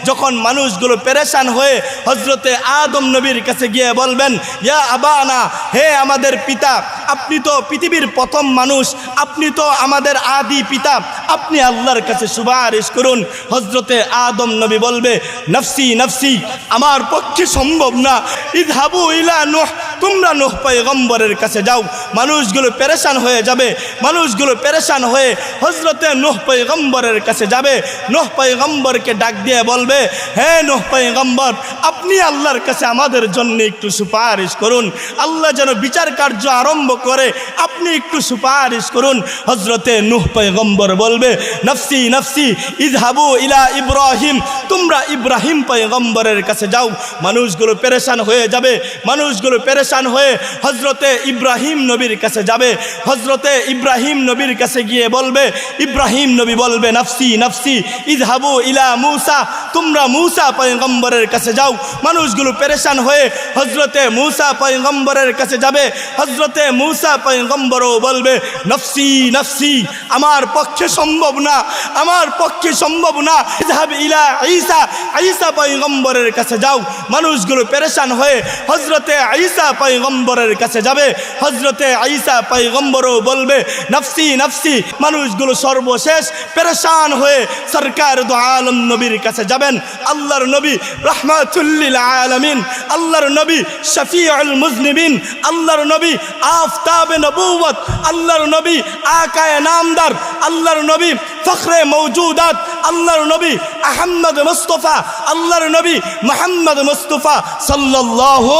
যখন মানুষগুলো পেরেশান হয়ে হজরতে আদম নবীর কাছে গিয়ে বলবেন, ইয়া আবানা, হে আমাদের পিতা, আপনি তো পৃথিবীর প্রথম মানুষ, আপনি তো আমাদের আদি পিতা, আপনি আল্লাহর কাছে সুপারিশ করুন। হজরতে আদম নবী বলবে, নফসি নফসি, আমার পক্ষে সম্ভব না, ইযহাবু ইলা নূহ, তোমরা নূহ পয়গম্বরের কাছে যাও। মানুষগুলো পেরেশান হয়ে যাবে, মানুষগুলো পেরেশান হয়ে হজরতে নূহ পয়গম্বরের কাছে যাবে। নূহ পয়গম্বরকে ডাক দিয়ে বলবে, হে নূহ পয়গম্বর, আপনি আল্লাহর কাছে আমাদের জন্য একটু সুপারিশ করুন, আল্লাহ যেন বিচার কার্য আরম্ভ করে, আপনি একটু সুপারিশ করুন। হজরতে নূহ পয়গম্বর বলবে, নফসি নফসি, ইযহাবু ইলা ইব্রাহিম, তোমরা ইব্রাহিম পয়গম্বরের কাছে যাও। মানুষগুলো পেরেশান হয়ে যাবে, মানুষগুলো পেরেশান হয়ে হজরতে ইব্রাহিম নবীর কাছে যাবে। হজরতে ইব্রাহিম নবীর কাছে গিয়ে বলবে, ইব্রাহিম নবী বলবে, নফসি নফসি, ইযহাবু ইলা মূসা, তোমরা মূসা পয়গম্বরের কাছে যাও। মানুষগুলো পেরেশান হয়ে হজরতে মূসা পয়গম্বরের কাছে যাবে। হজরতে মূসা পয়গম্বরও বলবে, নফসি নফসি, আমার পক্ষে সম্ভব না, আমার পক্ষে সম্ভব না, ইযহাব ইলা ঈসা, ঈসা পয়গম্বরের কাছে যাও। মানুষগুলো পেরেশান হয়ে হজরতে ঈসা পয়গম্বরের কাছে যাবে। হজরতে ঈসা পয়গম্বরও বলবে, নফসি নফসি। মানুষগুলো সর্বশেষ পেরেশান হয়ে সরকার দু আলম নবীর কাছে যাবেন। আল্লাহর নবী রাহমাতুল লিল আলামিন, আল্লাহর নবী শফিউল মুজনিবিন, আল্লাহর নবী আফতাবে নবুওয়াত, আল্লাহর নবী আকায়ে নামদার, আল্লাহর নবী ফখরে মওজুদাত, আল্লাহর নবী আহমদ মুস্তাফা, আল্লাহর নবী মুহাম্মদ মুস্তাফা সাল্লাল্লাহু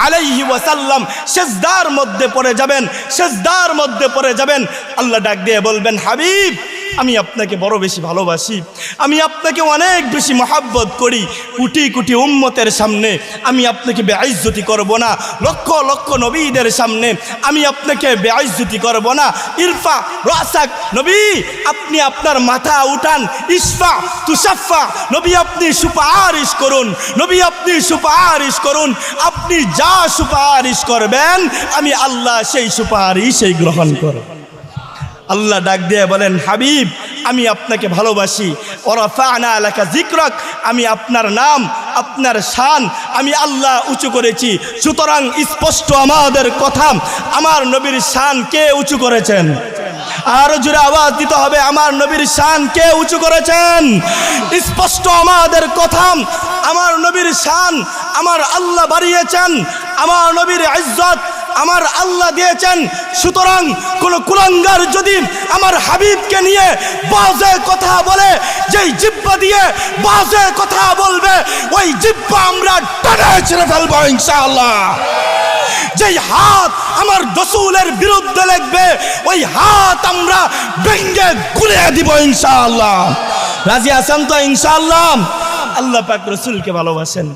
আলাইহি ওয়াসাল্লাম সিজদার মধ্যে পড়ে যাবেন, সিজদার মধ্যে পড়ে যাবেন। আল্লাহ ডাক দিয়ে বলবেন, হাবিব, আমি আপনাকে বড় বেশি ভালোবাসি, আমি আপনাকে অনেক বেশি মহাব্বত করি। কোটি কোটি উম্মতের সামনে আমি আপনাকে বেইজ্জতি করব না, লক্ষ লক্ষ নবীদের সামনে আমি আপনাকে বেইজ্জতি করব না। ইরফা রাসাক, নবী আপনি আপনার মাথা উঠান, ইশফা তুশাফা, নবী আপনি সুপারিশ করুন, নবী আপনি সুপারিশ করুন। আপনি যা সুপারিশ করবেন আমি আল্লাহ সেই সুপারিশই গ্রহণ করব। আল্লাহ ডাক দিয়ে বলেন, হাবিব, আমি আপনাকে ভালোবাসি। ওয়ারাফা'না লাকা যিকরাক, আমি আপনার নাম, আপনার শান আমি আল্লাহ উঁচু করেছি। সুতরাং স্পষ্ট আমাদের কথা, আমার নবীর শান কে উঁচু করেছেন? আরো জোরে আওয়াজ দিতে হবে, আমার নবীর শান কে উঁচু করেছেন? স্পষ্ট আমাদের কথা, আমার নবীর শান আমার আল্লাহ বাড়িয়েছেন, আমার নবীর ইজ্জত আমার আল্লাহ দিয়েছেন। সুতরাং কোন কুলাঙ্গার যদি আমার হাবিবকে নিয়ে বাজে কথা বলে, যেই জিহ্বা দিয়ে বাজে কথা বলবে, ওই জিহ্বা আমরা টেনে ছিঁড়ে ফেলবো ইনশাআল্লাহ। যেই হাত আমার রাসূলের বিরুদ্ধে লাগবে, ওই হাত আমরা ভেঙে গুড়িয়ে দিব ইনশাআল্লাহ। রাজি আছেন তো ইনশাআল্লাহ? আল্লাহ পাক রাসূলকে ভালোবাসেন,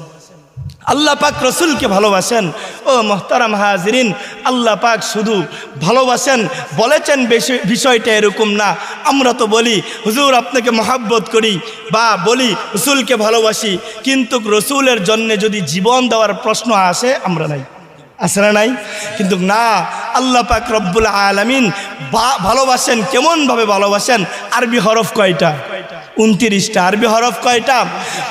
আল্লাহ পাক রসুলকে ভালোবাসেন। ও মোহতারাম হাজিরিন, আল্লাহ পাক শুধু ভালোবাসেন বলেছেন বিষয়টা এরকম না। আমরা তো বলি হুজুর আপনাকে মহাব্বত করি বা বলি রসুলকে ভালোবাসি, কিন্তু রসুলের জন্য যদি জীবন দেওয়ার প্রশ্ন আসে আমরা নাই, আসে না নাই? কিন্তু না, আল্লাহ পাক রব্বুল আলামিন ভালোবাসেন। কেমনভাবে ভালোবাসেন? আরবি হরফ কয়টা? 29টা। আরবি হরফ কয়টা?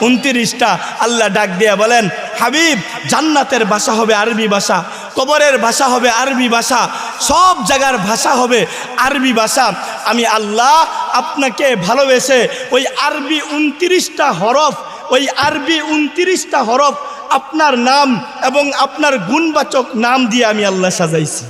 29টা। আল্লাহ ডাক দিয়ে বলেন, হাবিব, জান্নাতের ভাষা হবে আরবি ভাষা, কবরের ভাষা হবে আরবি ভাষা, সব জায়গার ভাষা হবে আরবি ভাষা। আমি আল্লাহ আপনাকে ভালোবেসে ওই আরবি 29টা হরফ, ওই আরবি 29টা হরফ আপনার নাম এবং আপনার গুণবাচক নাম দিয়ে আমি আল্লাহ সাজাইছি।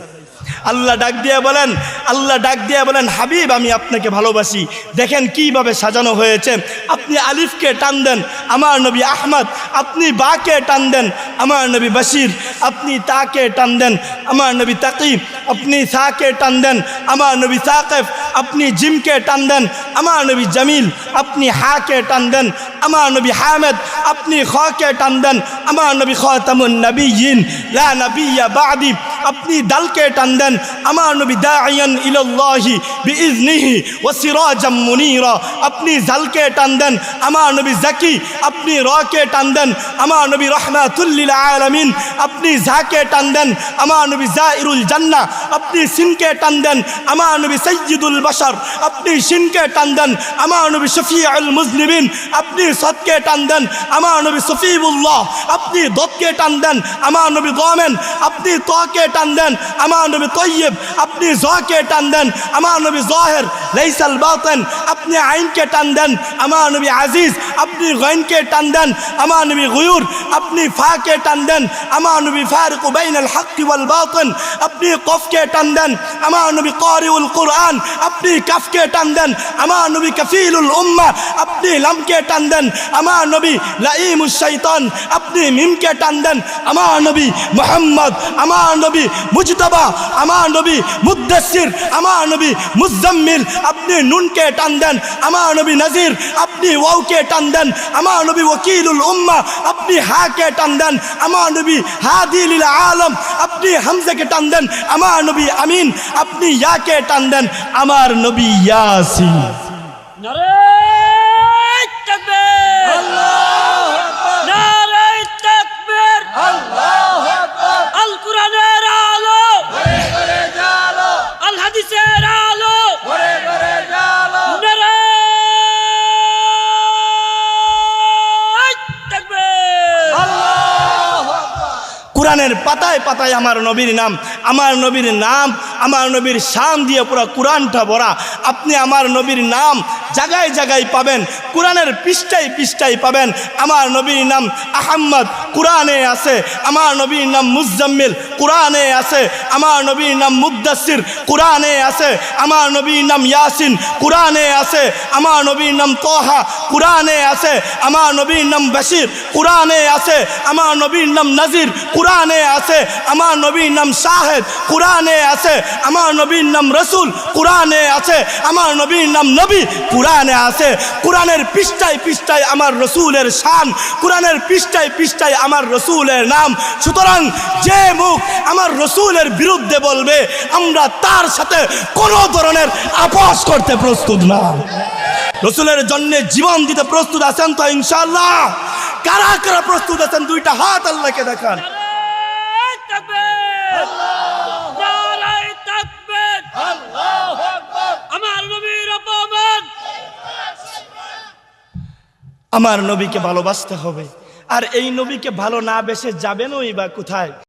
আল্লাহ ডাক দিয়ে বলেন, আল্লাহ ডাক দিয়ে বলেন, হাবিব আমি আপনাকে ভালোবাসি। দেখেন কিভাবে সাজানো হয়েছে। আপনি আলিফকে টান দেন, আমার নবী আহমদ। আপনি বাকে টান দেন, আমার নবী বশির। আপনি তাকে টান দেন, আমার নবী তাকিব। আপনি সাকে টান দেন, আমার নবী সাকিব। আপনি জিমকে টান দেন, আমার নবী জামিল। আপনি হাকে টান দেন, আমার নবী হামিদ। আপনি খকে টান দেন, আমার নবী খাতামুন নবিয়্যিন লা নবিয়্যা বাদি। আপনি ডালকে টান দেন আমার নবী দাইয়ান ইলাল্লাহি বিইজনিহি ওয়া সিরাজাম মুনীরা আপনি জালকে টান দেন আমার নবী জাকি আপনি রকে টান দেন আমার নবী রাহমাতুল লিল আলামিন আপনি জাকে টান দেন আমার নবী জাইরুল জান্নাহ আপনি সিনকে টান দেন আমার নবী সাইয়্যিদুল বাশার আপনি শিনকে টান দেন আমার নবী শফিউল মুজনিবিন আপনি সদকে টান দেন আমার নবী সফিউল্লাহ আপনি দতকে টান দেন আমার নবী দামেন আপনি তকে টান দেন আমার নবী তয়্যিব আপনি জকে টান দেন আমার নবী জাহির লাইসাল বাতিন আপনি আইনকে টান দেন আমার নবী আজিজ আপনি গাইনকে টান দেন আমার নবী গুয়ুর আপনি ফাকে টান দেন আমার নবী ফারিকু বাইনাল হক ওয়াল বাতিন আপনি কফকে টান দেন আমার নবী কারিউল কুরআন আপনি কাফকে টান দেন আমার নবী কাফিলুল উম্মাহ আপনি লামকে টান দেন আমার নবী লাঈমুশ শাইতান আপনি মিমকে টান দেন আমার নবী মুহাম্মদ আমার নবী মুজতবা আমার নবী মুদ্দাসসির আমার নবী মুজাম্মিল আপনি নুনকে টান দেন আমার নবী নাজির আপনি ওয়াওকে টান দেন আমার নবী ওয়াকিলুল উম্মাহ আপনি হাকে টান দেন আমার নবী হাদি লিল আলম আপনি হামজাকে টান দেন আমার নবী আমিন আপনি ইয়াকে টান দেন আমার নবী ইয়াসিন নারে তাকবীর আল্লাহু আকবার নারে তাকবীর আল্লাহু আকবার আল কোরআনের আলো ঘরে ঘরে জালো আল হাদিসের আলো ঘরে ঘরে জালো নারে তাকবীর আল্লাহু আকবার কোরআনের পাতায় পাতায় আমার নবীর নাম আমার নবীর নাম আমার নবীর শান দিয়ে পুরো কোরআনটা ভরা আপনি আমার নবীর নাম জায়গায় জায়গায় পাবেন কোরআনের পৃষ্ঠায় পৃষ্ঠায় পাবেন আমার নবীর নাম আহম্মদ কোরআনে আছে আমার নবীর নাম মুজাম্মিল কোরআনে আছে আমার নবীর নাম মুদ্দাসসির কোরআনে আছে আমার নবীর নাম ইয়াসিন কোরআনে আছে আমার নবীর নাম তোহা কোরআনে আছে আমার নবীর নাম বাশির কোরআনে আছে আমার নবীর নাম নাজির কোরআনে আছে আমার নবীর নাম শাহেদ কোরআনে আছে আমার নবীর নাম রসুল কোরআনে আছে আমার নবীর নাম নবী কোরআনে আছে কোরআনের পৃষ্ঠায় পৃষ্ঠায় আমার রসুলের শান কোরআনের পৃষ্ঠায় পৃষ্ঠায় আমার রসুলের নাম সুতরাং যে মুখ আমার রসুলের বিরুদ্ধে বলবে আমরা তার সাথে কোনো ধরনের আপোষ করতে প্রস্তুত না রসুলের জন্য জীবন দিতে প্রস্তুত আছেন তো ইনশাআল্লাহ কারা কারা প্রস্তুত আছেন দুইটা হাত আল্লাহকে দেখান আমার নবীকে ভালোবাসতে হবে আর এই নবীকে ভালো না বেসে যাবেনই বা কোথায়